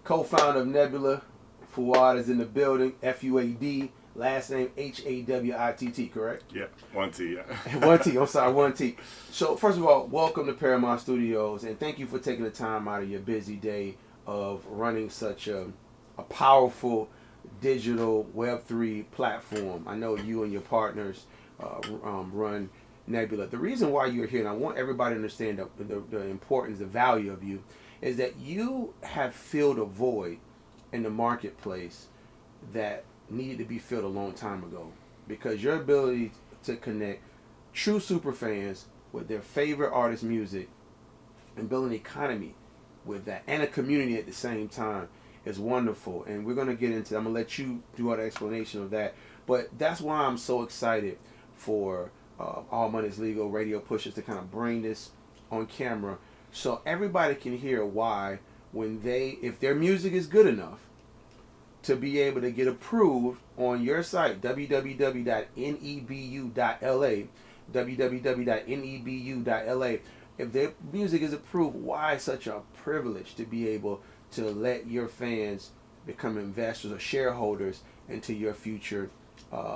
co-founder of Nebula. Fuad is in the building. Fuad. Last name Hawitt. Correct? Yeah, one T. Yeah. One T. I'm sorry, one T. So first of all, welcome to Paramount Studios, and thank you for taking the time out of your busy day of running such a powerful digital Web3 platform. I know you and your partners run Nebula. The reason why you're here, and I want everybody to understand the importance, the value of you, is that you have filled a void in the marketplace that needed to be filled a long time ago, because your ability to connect true super fans with their favorite artist music and build an economy with that and a community at the same time is wonderful. And we're going to get into, I'm going to let you do all the explanation of that, but that's why I'm so excited for All Money's Legal Radio Pushers to kind of bring this on camera so everybody can hear why, when if their music is good enough to be able to get approved on your site, www.nebu.la, www.nebu.la. If their music is approved, why such a privilege to be able to let your fans become investors or shareholders into your future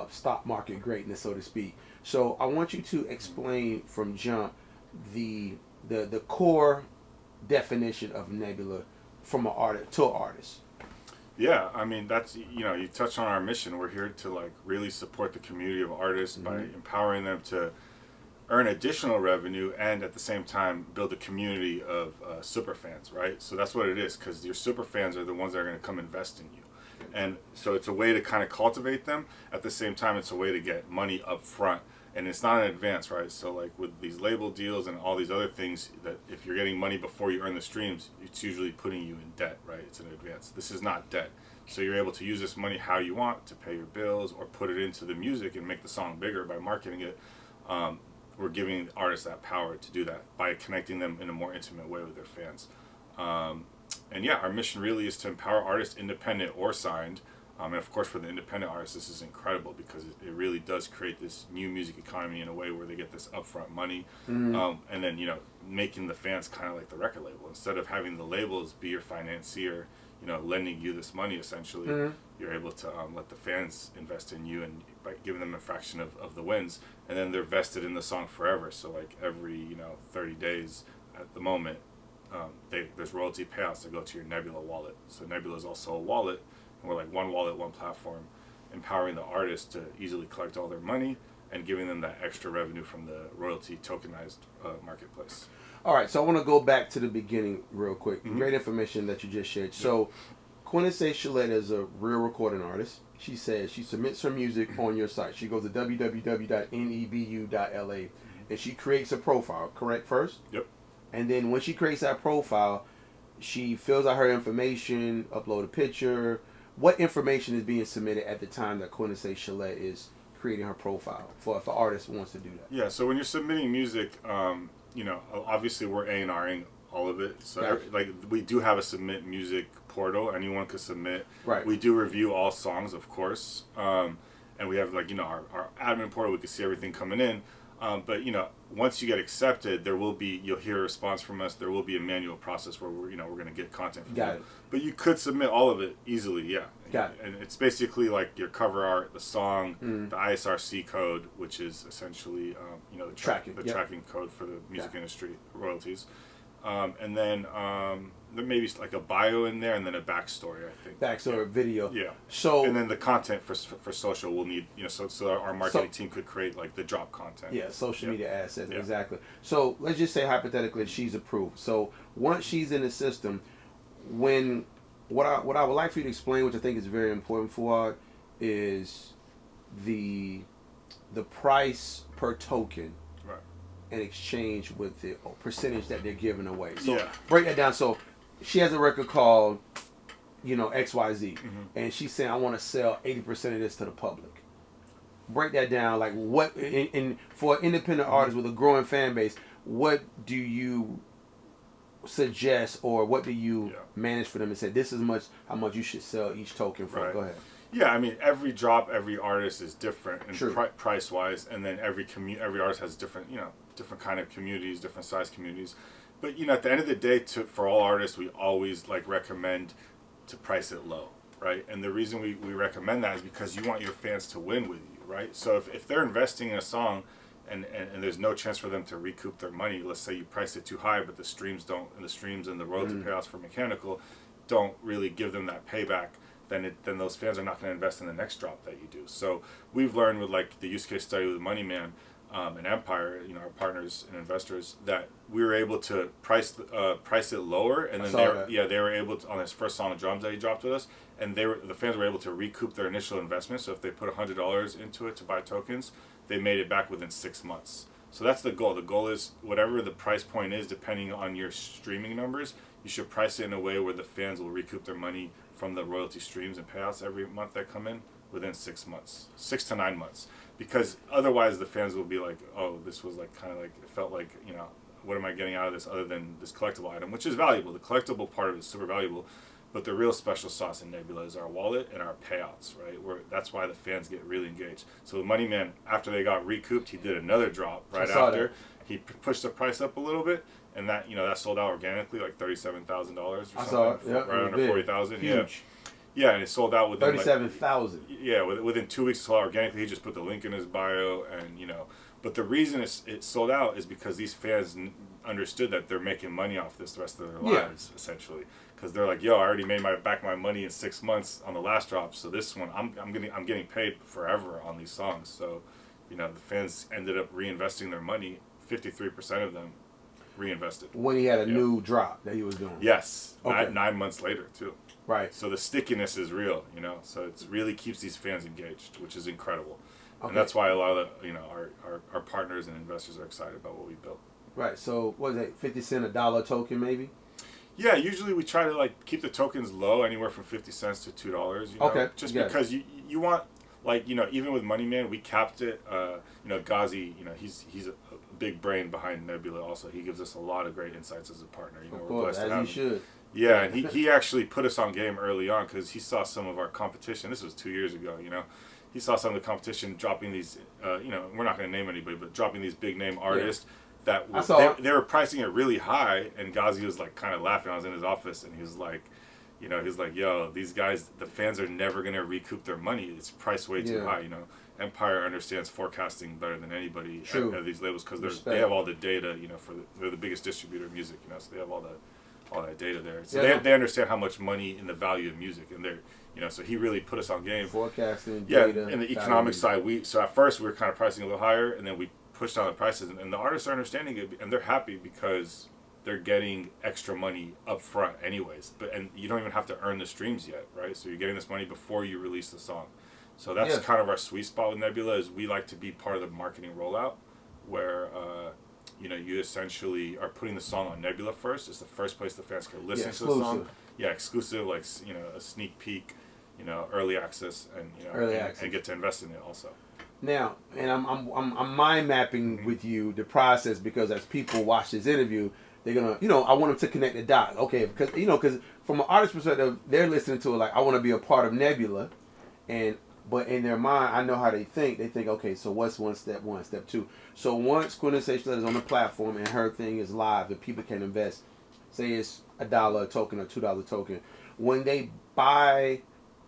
stock market greatness, so to speak. So I want you to explain from jump the core definition of Nebula from an artist to an artist. Yeah, I mean, that's, you touched on our mission. We're here to like really support the community of artists by empowering them to earn additional revenue and at the same time build a community of super fans, right? So that's what it is, because your super fans are the ones that are going to come invest in you. And so it's a way to kind of cultivate them. At the same time, it's a way to get money up front. And it's not in advance, right? So like with these label deals and all these other things, that if you're getting money before you earn the streams, it's usually putting you in debt, right? It's in advance. This is not debt. So you're able to use this money how you want to pay your bills or put it into the music and make the song bigger by marketing it. We're giving artists that power to do that by connecting them in a more intimate way with their fans. And yeah, our mission really is to empower artists, independent or signed. And of course, for the independent artists, this is incredible because it really does create this new music economy in a way where they get this upfront money. And then, making the fans kind of like the record label. Instead of having the labels be your financier, lending you this money, essentially, you're able to let the fans invest in you and by giving them a fraction of the wins. And then they're vested in the song forever. So like every, 30 days at the moment, there's royalty payouts that go to your Nebula wallet. So Nebula is also a wallet. We're like one wallet, one platform, empowering the artists to easily collect all their money and giving them that extra revenue from the royalty tokenized marketplace. All right, so I want to go back to the beginning real quick. Great information that you just shared. So Quincy Chalet is a real recording artist. She says she submits her music on your site. She goes to www.nebu.la and she creates a profile, correct, first? Yep. And then when she creates that profile, she fills out her information, upload a picture. What information is being submitted at the time that Quincy Chalet is creating her profile for if an artist wants to do that? Yeah, so when you're submitting music, obviously we're A&Ring all of it. So Gotcha. we do have a submit music portal. Anyone could submit. Right. We do review all songs, of course. And we have our admin portal. We can see everything coming in. But once you get accepted, you'll hear a response from us. There will be a manual process where we're going to get content from you. Got it. But you could submit all of it easily, yeah. Got it. And it's basically like your cover art, the song, the ISRC code, which is essentially the tracking code for the music industry royalties. And then there may be like a bio in there and then a backstory, I think. Backstory, video. Yeah. So and then the content for social will need, so our marketing team could create like the drop content. Yeah, social media assets, Yeah. exactly. So let's just say hypothetically she's approved. So once she's in the system, what I would like for you to explain, which I think is very important, Fuad, is the price per token in exchange with the percentage that they're giving away. So break that down. So she has a record called, XYZ, and she's saying, I want to sell 80% of this to the public. Break that down. Like what, for an independent artist with a growing fan base, what do you suggest or what do you manage for them and say, this is how much you should sell each token for? Go ahead. Yeah, I mean, every drop, every artist is different and price-wise, and then every artist has different kind of communities, different size communities. But at the end of the day, for all artists, we always recommend to price it low, right? And the reason we recommend that is because you want your fans to win with you, right? So if they're investing in a song and there's no chance for them to recoup their money, let's say you price it too high, but the streams and the royalty payouts for Mechanical don't really give them that payback, then those fans are not going to invest in the next drop that you do. So we've learned with like the use case study with Money Man and Empire, our partners and investors, that we were able to price it lower, and then they were able to, on his first song of drums that he dropped with us, and the fans were able to recoup their initial investment. So if they put $100 into it to buy tokens, they made it back within 6 months. So that's the goal. The goal is whatever the price point is, depending on your streaming numbers, you should price it in a way where the fans will recoup their money from the royalty streams and payouts every month that come in within 6 months, 6 to 9 months. Because otherwise the fans will be like, oh, this was like kind of like, it felt like, what am I getting out of this other than this collectible item, which is valuable. The collectible part of it is super valuable. But the real special sauce in Nebula is our wallet and our payouts, right? That's why the fans get really engaged. So the Money Man, after they got recouped, he did another drop right after. He pushed the price up a little bit, and that sold out organically, like $37,000 or something. I saw it. Yep, right under 40,000. Yeah. Huge. Yeah, and it sold out within 37,000. Yeah, within 2 weeks it sold out organically. He just put the link in his bio, and But the reason it sold out is because these fans understood that they're making money off this the rest of their lives, essentially. Because they're like, yo, I already made back my money in 6 months on the last drop, so this one I'm getting paid forever on these songs. So, the fans ended up reinvesting their money. 53% of them reinvested when he had a new drop that he was doing. Yes, okay. 9 months later too. Right. So the stickiness is real, So it really keeps these fans engaged, which is incredible. Okay. And that's why a lot of our partners and investors are excited about what we built. Right. So what is it, 50 cent $1 token maybe? Yeah, usually we try to keep the tokens low, anywhere from 50 cents to $2. Okay. Just because you want, even with Money Man, we capped it. Ghazi, he's a big brain behind Nebula. Also, he gives us a lot of great insights as a partner. Of course, as he should. Yeah, and he actually put us on game early on because he saw some of our competition. This was 2 years ago, He saw some of the competition dropping these, we're not going to name anybody, but dropping these big name artists that they were pricing it really high, and Ghazi was kind of laughing. I was in his office, and he was like, yo, these guys, the fans are never going to recoup their money. It's priced way too high, Empire understands forecasting better than anybody at these labels because they have all the data, they're the biggest distributor of music, so they have all that data there. So they understand how much money in the value of music, and they're, so he really put us on game. Forecasting, data. And the economic side, so at first we were kind of pricing a little higher, and then we pushed down the prices, and the artists are understanding it, and they're happy because they're getting extra money up front anyways. And you don't even have to earn the streams yet, right? So you're getting this money before you release the song. So that's kind of our sweet spot with Nebula, is we like to be part of the marketing rollout, where you essentially are putting the song on Nebula first. It's the first place the fans can listen to the song. Yeah, exclusive, a sneak peek, early access, and and get to invest in it also. Now, and I'm mind mapping with you the process, because as people watch this interview, they're gonna, I want them to connect the dots. Okay, because from an artist perspective, they're listening to it like, I want to be a part of Nebula, but in their mind, I know how they think. They think, okay, so what's step one, step two? So once Quintessential is on the platform and her thing is live and people can invest, say it's $1 token or $2 token, when they buy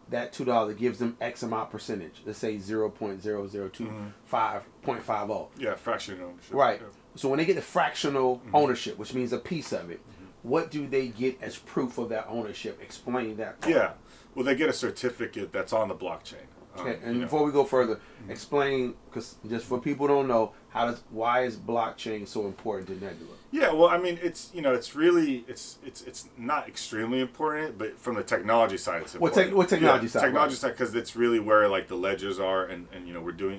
that $2 gives them X amount percentage. Let's say 0.00250. Yeah, fractional ownership. Right. Yeah. So when they get the fractional ownership, which means a piece of it, what do they get as proof of that ownership? Explain that part. Yeah. Well, they get a certificate that's on the blockchain. Okay. And before we go further, explain, because just for people who don't know, why is blockchain so important to Nebula? Yeah, well, I mean, it's really it's not extremely important, but from the technology side, it's important. What technology side? Technology side, because it's really where the ledgers are, and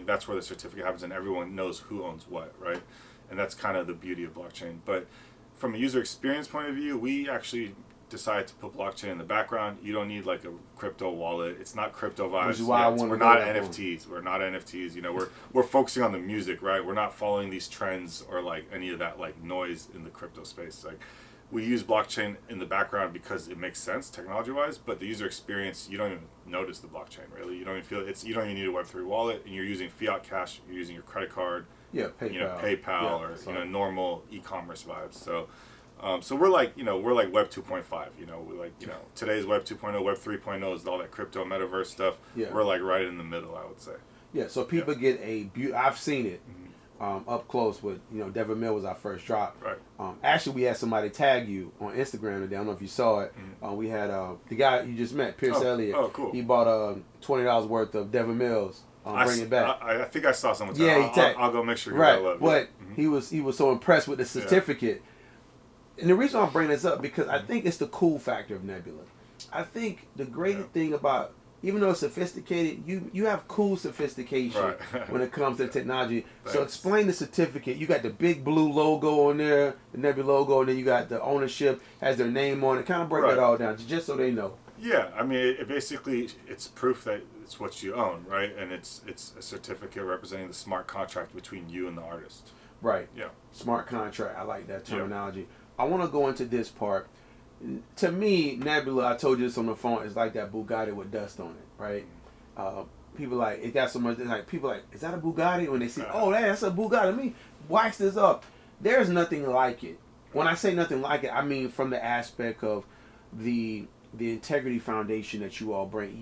that's where the certificate happens, and everyone knows who owns what, right? And that's kind of the beauty of blockchain. But from a user experience point of view, we actually decided to put blockchain in the background. You don't need a crypto wallet. It's not crypto vibes. Which is why we're not NFTs. We're not NFTs. We're focusing on the music, right? We're not following these trends or any of that noise in the crypto space. We use blockchain in the background because it makes sense technology wise, but the user experience, you don't even notice the blockchain really. You don't even feel it. You don't even need a Web3 wallet, and you're using fiat cash. You're using your credit card. Yeah, PayPal. PayPal or normal e-commerce vibes. So So we're like, we're like Web 2.5. We're like, today's Web 2.0, Web 3.0 is all that crypto metaverse stuff. Yeah. We're like right in the middle, I would say. Yeah. So people get I've seen it Mm-hmm. up close with Devin Mill was our first drop. Right. Actually, we had somebody tag you on Instagram today. I don't know if you saw it. Mm-hmm. We had the guy you just met, Pierce Elliott. Oh, cool. He bought $20 worth of Devin Mills. Bring it back. I think I saw someone. Yeah, I'll go make sure. Right, love. but Yeah. he was so impressed with the certificate. And the reason I'm bringing this up because I think it's the cool factor of Nebula. I think the great thing about, even though it's sophisticated, you have cool sophistication when it comes to technology. So explain the certificate. You got the big blue logo on there, the Nebula logo, and then you got the ownership has their name on it. Kind of break that all down just so they know. Yeah, I mean, it basically it's proof that it's what you own, right? And it's a certificate representing the smart contract between you and the artist. Right. Yeah. Smart contract. I like that terminology. Yeah. I want to go into this part. To me, Nebula, I told you this on the phone, is like that Bugatti with dust on it, right? People like, it got so much, like, people like, is that a Bugatti? When they see, oh, that's a Bugatti. Let me wax this up. There's nothing like it. When I say nothing like it, I mean from the aspect of the integrity foundation that you all bring.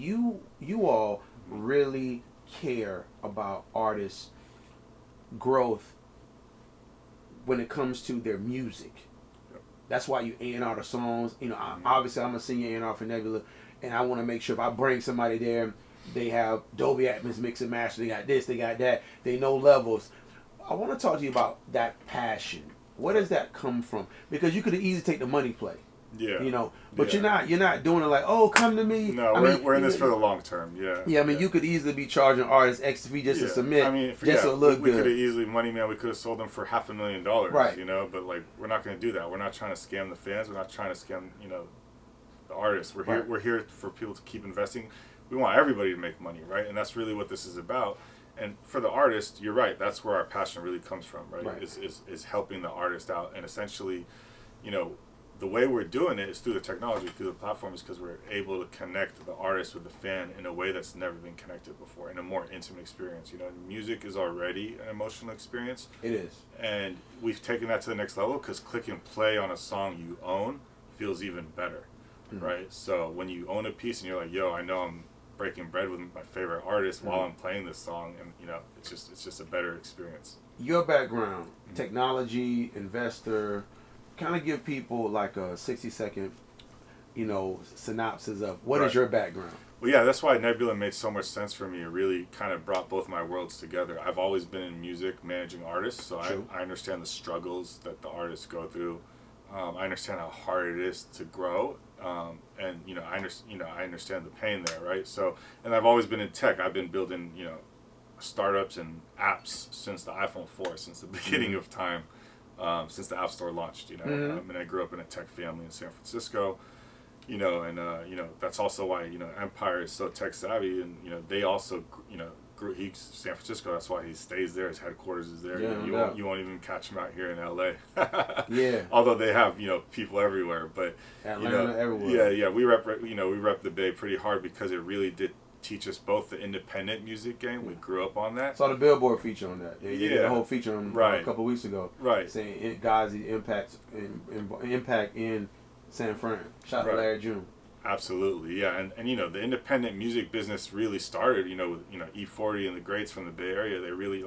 You all really care about artists' growth when it comes to their music. That's why you A&R the songs. Obviously I'm a senior A&R for Nebula, and I want to make sure if I bring somebody there, they have Dolby Atmos mix and master. They got this, they got that. They know levels. I want to talk to you about that passion. Where does that come from? Because you could easily take the money play. Yeah. But you're not doing it like, oh, come to me. No, we're in this for the long term. Yeah. Yeah, I mean, you could easily be charging artists extra fee just to submit. I mean, just to look we good. could have easily Money Man. We could have sold them for $500,000. Right. But like we're not going to do that. We're not trying to scam the fans. We're not trying to scam the artists. We're here. We're here for people to keep investing. We want everybody to make money, right? And that's really what this is about. And for the artist, you're right. That's where our passion really comes from, right? Is helping the artist out, and essentially, the way we're doing it is through the technology, through the platform, is because we're able to connect the artist with the fan in a way that's never been connected before, in a more intimate experience. Music is already an emotional experience. It is. And we've taken that to the next level because click and play on a song you own feels even better, right? So when you own a piece and you're like, yo, I know I'm breaking bread with my favorite artist while I'm playing this song, and it's just a better experience. Your background, technology, investor, kind of give people like a 60-second, synopsis of what is your background. Well, yeah, that's why Nebula made so much sense for me. It really kind of brought both my worlds together. I've always been in music, managing artists, so I understand the struggles that the artists go through. I understand how hard it is to grow, and I understand the pain there, right? So, and I've always been in tech. I've been building startups and apps since the iPhone 4, since the beginning of time. Since the App Store launched, and I grew up in a tech family in San Francisco, and that's also why Empire is so tech savvy, and they also he's San Francisco. That's why he stays there. His headquarters is there. You won't even catch him out here in LA. Yeah. Although they have people everywhere, but Atlanta everywhere. Yeah. We rep the Bay pretty hard because it really did teach us both the independent music game. We grew up on that. Saw the Billboard feature on that. They did a whole feature on a couple of weeks ago. Right. Saying God's impact in San Fran. Shout out to Larry June. Absolutely, yeah, and the independent music business really started with E40 and the greats from the Bay Area. They really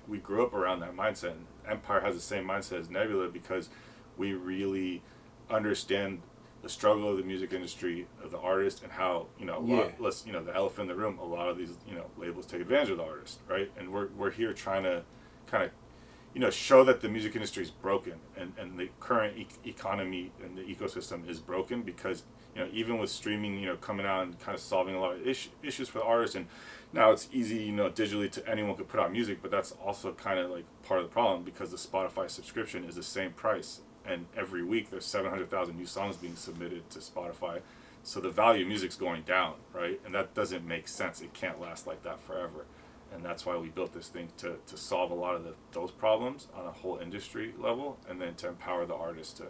we grew up around that mindset. And Empire has the same mindset as Nebula because we really understand the struggle of the music industry, of the artist, and how the elephant in the room. A lot of these labels take advantage of the artist, right? And we're here trying to kind of show that the music industry is broken, and the current economy and the ecosystem is broken because even with streaming coming out and kind of solving a lot of issues for the artists, and now it's easy digitally to anyone could put out music, but that's also kind of like part of the problem because the Spotify subscription is the same price. And every week there's 700,000 new songs being submitted to Spotify. So the value of music's going down, right? And that doesn't make sense. It can't last like that forever. And that's why we built this thing to solve a lot of those problems on a whole industry level, and then to empower the artists to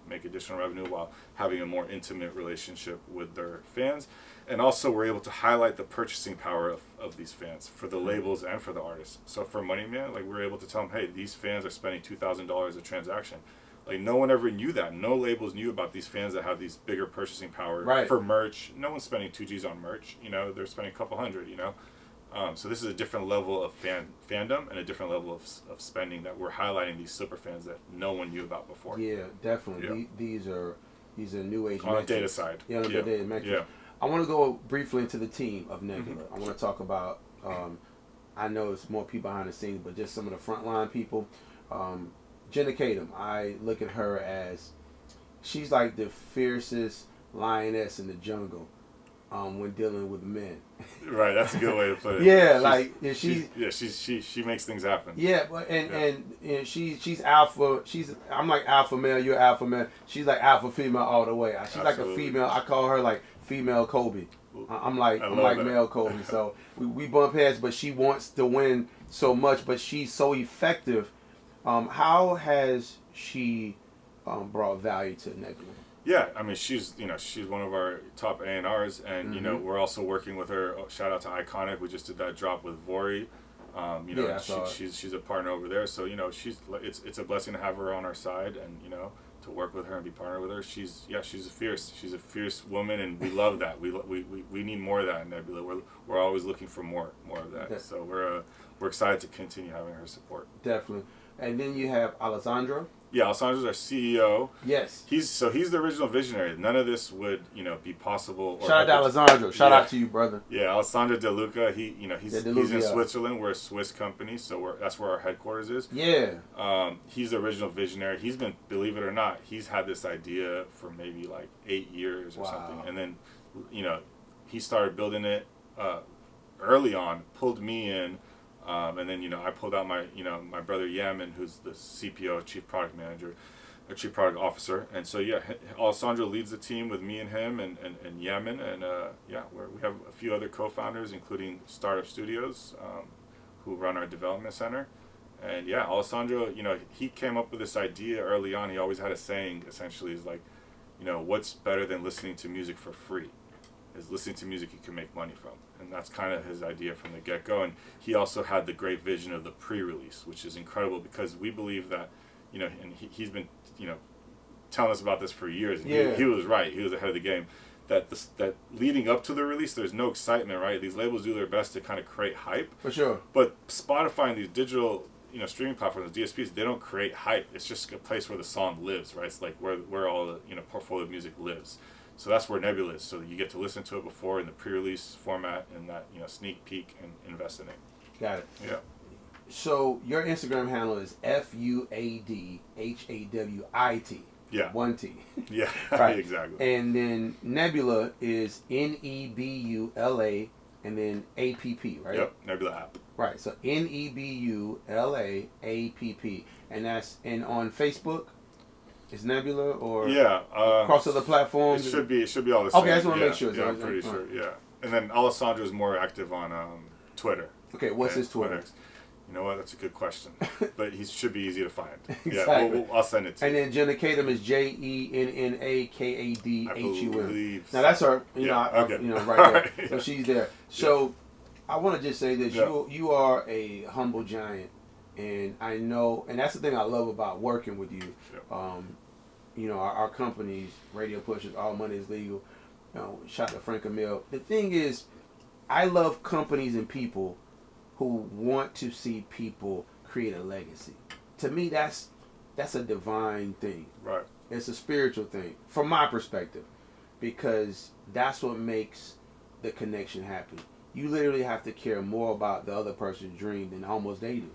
make additional revenue while having a more intimate relationship with their fans. And also we're able to highlight the purchasing power of these fans for the labels and for the artists. So for Money Man, we're able to tell them, hey, these fans are spending $2,000 a transaction. Like no one ever knew that. No labels knew about these fans that have these bigger purchasing power Right. for merch. No one's spending 2Gs on merch. You know, they're spending a couple hundred. You know, so this is a different level of fandom and a different level of spending that we're highlighting these super fans that no one knew about before. Yeah, definitely. Yeah. These are new age On the metrics. data side. Yeah, on the data metrics. Yeah. I want to go briefly into the team of Nebula. I want to talk about. I know it's more people behind the scenes, but just some of the frontline people. Jenna Kadam, I look at her as she's like the fiercest lioness in the jungle when dealing with men. Right, that's a good way to put it. Yeah, she makes things happen. Yeah, but and she's alpha. I'm like alpha male. You're alpha male. She's like alpha female all the way. She's like a female. I call her like female Kobe. I'm like male Kobe. So we bump heads, but she wants to win so much. But she's so effective. How has she brought value to Nebula? Yeah, I mean she's one of our top A&Rs, and we're also working with her. Shout out to Iconic. We just did that drop with Vori. She's a partner over there. So it's a blessing to have her on our side, and to work with her and be partnered with her. She's a fierce woman, and we love that. We need more of that in Nebula. We're always looking for more of that. So we're excited to continue having her support. Definitely. And then you have Alessandro. Yeah, Alessandro's our CEO. Yes. He's the original visionary. None of this would, be possible. Shout out to Alessandro. Shout out to you, brother. Yeah, Alessandro De Luca. He's in Switzerland. We're a Swiss company, so that's where our headquarters is. Yeah. He's the original visionary. He's been, believe it or not, he's had this idea for maybe like 8 years or something, and then, he started building it early on. Pulled me in. And then I pulled out my brother Yamin, who's the CPO, Chief Product Manager, or Chief Product Officer, and so Alessandro leads the team with me and him and Yamin, and we have a few other co-founders, including Startup Studios, who run our development center, and Alessandro, he came up with this idea early on. He always had a saying, essentially, is like, what's better than listening to music for free? Is listening to music you can make money from. And that's kind of his idea from the get-go. And he also had the great vision of the pre-release, which is incredible because we believe that, and he's been, telling us about this for years. And he was right. He was ahead of the game. That leading up to the release, there's no excitement, right? These labels do their best to kind of create hype. For sure. But Spotify and these digital, streaming platforms, DSPs, they don't create hype. It's just a place where the song lives, right? It's like where all the, portfolio of music lives. So that's where Nebula is. So you get to listen to it before in the pre-release format and that sneak peek and invest in it. Got it. Yeah. So your Instagram handle is FUADHAWIT. Yeah. 1 T. Yeah. Right. Exactly. And then Nebula is NEBULA and then APP, right? Yep. Nebula app. Right. So NEBULA APP, and that's on Facebook. Is Nebula or across other platforms? It should be all the same. Okay, I just want to make sure. Yeah, I'm pretty sure. Yeah, and then Alessandro is more active on Twitter. Okay, what's his Twitter? You know what? That's a good question, but he should be easy to find. Exactly. Yeah, I'll send it to you. And then Jenna Kadam is JENNAKADHUM. Now that's her. Right there. So she's there. So I want to just say that you are a humble giant, and I know, and that's the thing I love about working with you. Our companies, Radio Pushers, All Money is Legal, shout out to Frank Emil. The thing is, I love companies and people who want to see people create a legacy. To me, that's a divine thing. Right. It's a spiritual thing, from my perspective, because that's what makes the connection happen. You literally have to care more about the other person's dream than almost they do.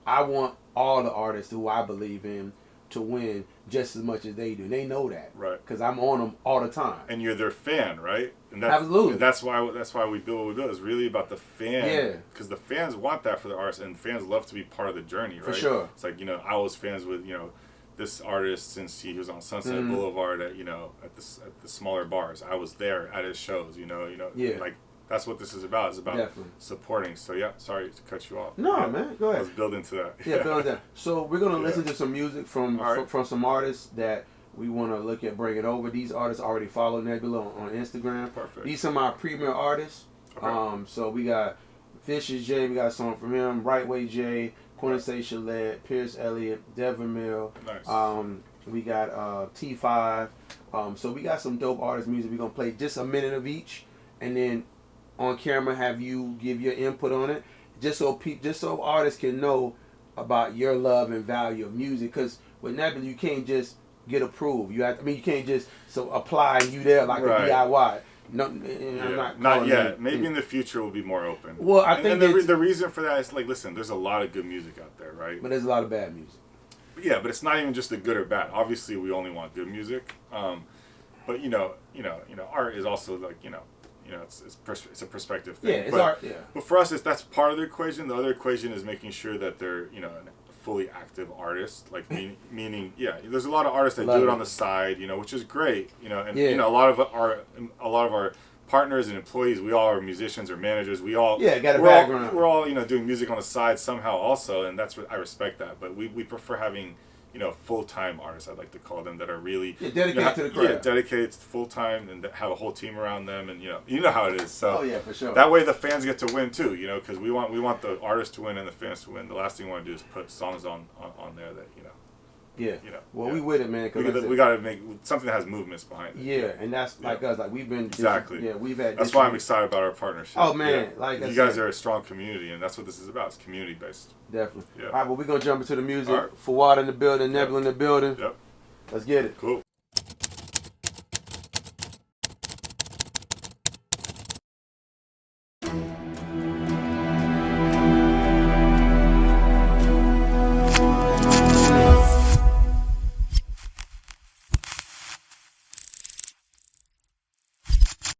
I want all the artists who I believe in to win just as much as they do. They know that, right? Because I'm on them all the time. And you're their fan, right? And Absolutely. And that's why we build what we build. It's really about the fan. Yeah. Because the fans want that for the artists, and fans love to be part of the journey, right? For sure. It's like I was fans with this artist since he was on Sunset Boulevard at the smaller bars. I was there at his shows. Yeah. Like. That's what this is about. It's about Definitely. Supporting. So sorry to cut you off. No, man, go ahead. Let's build into that. Yeah, build into that. So we're gonna listen to some music from some artists that we want to look at bringing over. These artists already follow Nebula on Instagram. Perfect. These are my premier artists. Okay. So we got Vicious J. We got a song from him. Right Way J. Quintessential Chalet, Pierce Elliott, Devin Mill. Nice. We got T5. So we got some dope artist music. We're gonna play just a minute of each, and then on camera have you give your input on it, just so artists can know about your love and value of music. Because with Nebula, you can't just get approved. You have, you can't just apply and you there like Right. a DIY. No, Yeah. I'm not yet. Maybe in the future we'll be more open. Well, I think the reason for that is like, listen, there's a lot of good music out there, right? But there's a lot of bad music. Yeah, but it's not even just the good or bad. Obviously, we only want good music. But art is also like it's a perspective thing. Yeah, it's art. Yeah. But for us, that's part of the equation. The other equation is making sure that they're a fully active artist. Like meaning, there's a lot of artists that do it on the side, which is great. And a lot of our partners and employees, we all are musicians or managers. We all got a background. We're all doing music on the side somehow also, and I respect that. But we prefer having full-time artists, I'd like to call them, that are really dedicated to the craft. Yeah, dedicated full-time, and that have a whole team around them, and you know how it is. So for sure. That way the fans get to win too, because we want the artists to win and the fans to win. The last thing we want to do is put songs on there that we with it, man. We got to make something that has movements behind it. Yeah, and that's like us. Like we've been exactly. We've had. That's why I'm excited about our partnership. Oh man, like you guys are a strong community, and that's what this is about. It's community based. Definitely. Yeah. All right, well we're gonna jump into the music. All right. Fuad in the building, Nebula in the building. Yep. Let's get it. Cool.